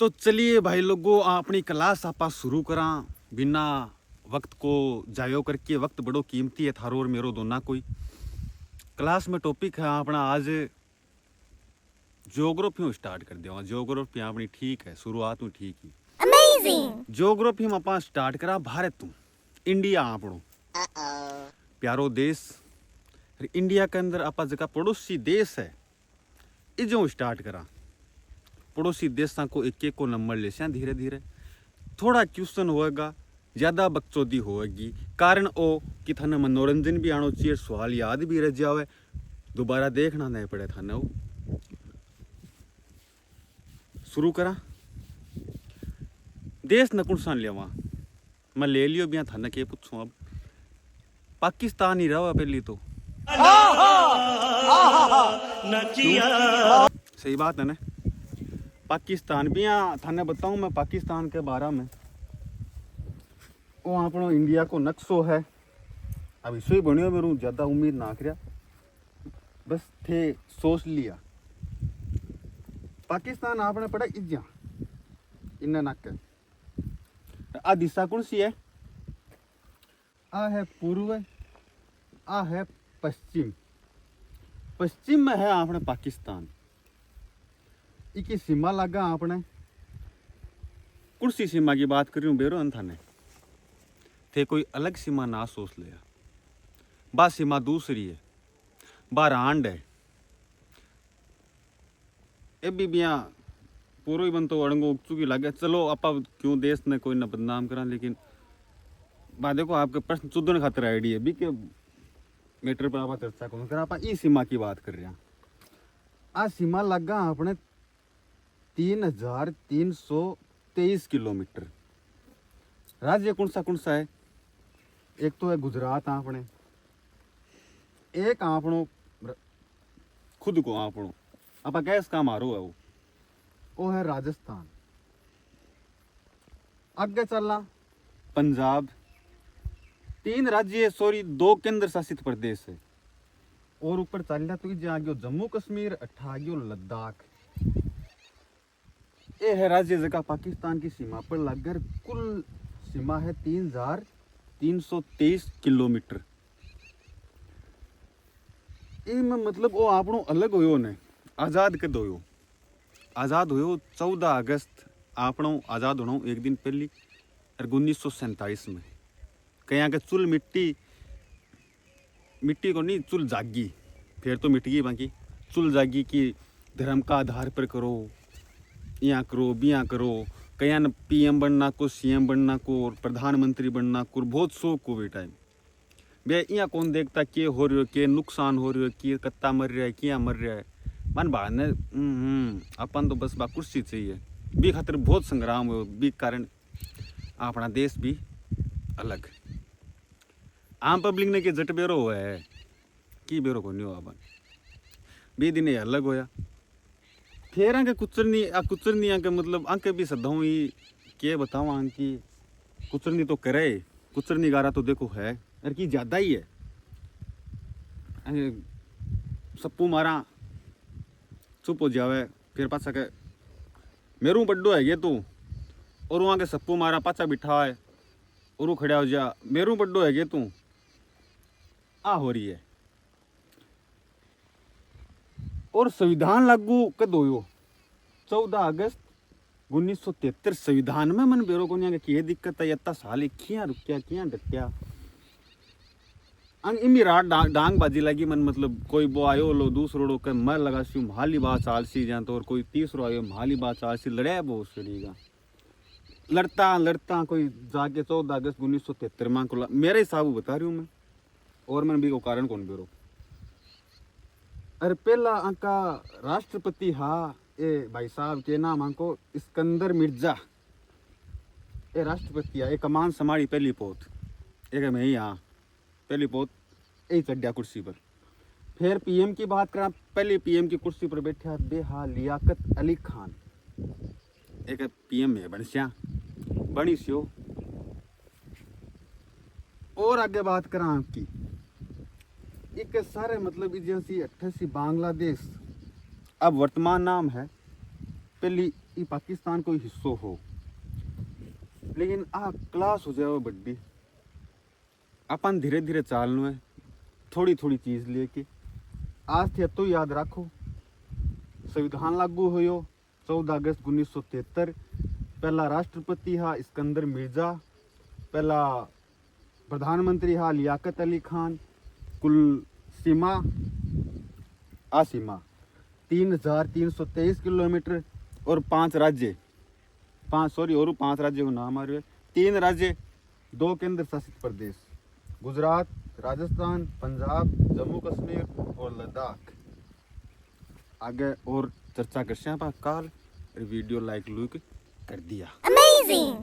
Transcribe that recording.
तो चलिए भाई लोगों अपनी क्लास आपा शुरू करा बिना वक्त को जायो करके। वक्त बड़ो कीमती है थारो और मेरो दोना कोई। क्लास में टॉपिक है अपना आज ज्योग्राफी स्टार्ट कर दिया। ज्योग्राफी अपनी ठीक है, शुरुआत में ठीक ही। अमेजिंग। ज्योग्राफी में अपना स्टार्ट करा भारत तू इंडिया आपनो प्यारो देश। इंडिया के अंदर आपा जगह पड़ोसी देश है इजो स्टार्ट करा। पड़ोसी देशों को एक एक को नंबर ले धीरे धीरे। थोड़ा क्वेश्चन होएगा, ज़्यादा बकचोदी होएगी, कारण ओ कि थाने मनोरंजन भी आना चाहिए, सवाल याद भी रह जावे, दोबारा देखना नहीं पड़े थाने। वो शुरू करा। देश न कौन लेवा मैं ले लियो भी थाने के पूछूं। अब पाकिस्तान ही रहा पहली तो सही बात है ना। पाकिस्तान भी यहाँ थाने बताऊं मैं पाकिस्तान के बारे में। वो अपनो इंडिया को नक्शो है, अब इसो ही बनियो। मेरू ज़्यादा उम्मीद ना करिया, बस थे सोच लिया। पाकिस्तान आपने पड़ा इज्जा इन्ना नक। आ दिशा कौन सी है? आ है पूर्व, आ है पश्चिम। पश्चिम में है आपने पाकिस्तान। इकी सीमा लगा आपने कौन सी सीमा की बात कर रही हूँ बेरो थाने थे कोई अलग सीमा ना सोच लिया। बा सीमा दूसरी है, बा रांड है। ए भी बिया पूरा ही बन तो अड़ंगो उगचू की लगे। चलो आपा क्यों देश ने कोई ना बदनाम करा, लेकिन बा देखो आपके प्रश्न चुदन खातर आईडी है भी के मैटर पर आप चर्चा कौन करा। आप ई सीमा की बात कर रहे हैं। आ सीमा लगा अपने 3323 किलोमीटर। राज्य कौन सा है? एक तो है गुजरात आपने, एक आपनो खुद को आपनो आप गैस का मारो है वो है राजस्थान। आगे चलना पंजाब। 3 राज्य सॉरी 2 केंद्र शासित प्रदेश है। और ऊपर चल रहा तो आ गयो जम्मू कश्मीर, अठा गयो लद्दाख। ये है राज्य जगह पाकिस्तान की सीमा पर लगकर कुल सीमा है 3323 किलोमीटर। इनमें मतलब वो आपनो अलग होयो ने आज़ाद कद होयो? आज़ाद होयो 14 अगस्त आपनो आज़ाद होना एक दिन पहली 1947 में। कहीं के चुल मिट्टी को नहीं चुल जागी, फिर तो मिट गई बाकी। चुल जागी कि धर्म का आधार पर करो, यहाँ करो बिया करो। कहीं न PM बनना को, CM बनना को, और प्रधानमंत्री बनना को बहुत शौक को भी टाइम बे। यहाँ कौन देखता के हो रही हो, के नुकसान हो रही हो, कि कत्ता मर रहा है, क्या मर रहा है। मन बाद ने अपन तो बस बा कुर्सी चाहिए भी खातिर बहुत संग्राम हो भी कारण अपना देश भी अलग। आम पब्लिक ने के जट बेरो हुआ है कि बेरो को नहीं हुआ अपन बी दिन अलग होया। फिर आके कुचरनी आके मतलब आके भी सदाऊँ ही के बताऊँ आंकी कुचरनी तो करे। कुचरनी गारा तो देखो है और की ज़्यादा ही है। सप्पू मारा चुप हो जावे, फिर पाछा के मेरू बड्डो है ये तू, और वहाँ के सप्पू मारा पाछा बिठा है और वो खड़ा हो जा मेरू बड्डो है ये तू। आ हो रही है। और संविधान लागू कद होयो? 14 अगस्त 1973। संविधान में मन बेरो को नहीं दिक्कत है इतना साल किया रुकिया किया डटिया इमी रात डांग बाजी लगी मन। मतलब कोई वो आयो लो दूसरो लो के मर लगा सी महाली बात आलसी जान तो, और कोई तीसरो आयो महाली बात आलसी लड़े वो सड़ीगा लड़ता कोई जाके 14 अगस्त 1973 में को मेरे हिसाब बता रही हूँ मैं। और मैंने भी को कारण कौन बेरो। अरे पहला अंका राष्ट्रपति हाँ ए भाई साहब के नाम हमको इस्कंदर मिर्जा। ये राष्ट्रपति है, कमान समाड़ी पहली पोत एक मैं ही हाँ पहली पोत यही चढ़िया कुर्सी पर। फिर PM की बात करा, पहले PM की कुर्सी पर बैठा बेहा लियाकत अली खान। एक PM है बनस्या बनी सियो। और आगे बात करा आपकी एक सारे मतलब जैसी 88 बांग्लादेश अब वर्तमान नाम है, पहली ये पाकिस्तान को हिस्सो हो, लेकिन आ क्लास हो जाए बड्डी। अपन धीरे धीरे चालना है, थोड़ी थोड़ी चीज लेके। आज थे तो याद रखो, संविधान लागू हुयो 14 अगस्त 1973। पहला राष्ट्रपति हा इस्कंदर मिर्जा, पहला प्रधानमंत्री हा लियाकत अली खान। कुल सीमा 3323 किलोमीटर और 5 राज्य, 5 राज्य को नाम आ रहे हैं। 3 राज्य, 2 केंद्र शासित प्रदेश, गुजरात, राजस्थान, पंजाब, जम्मू कश्मीर और लद्दाख। आगे और चर्चा कर काल वीडियो लाइक लुक कर दिया।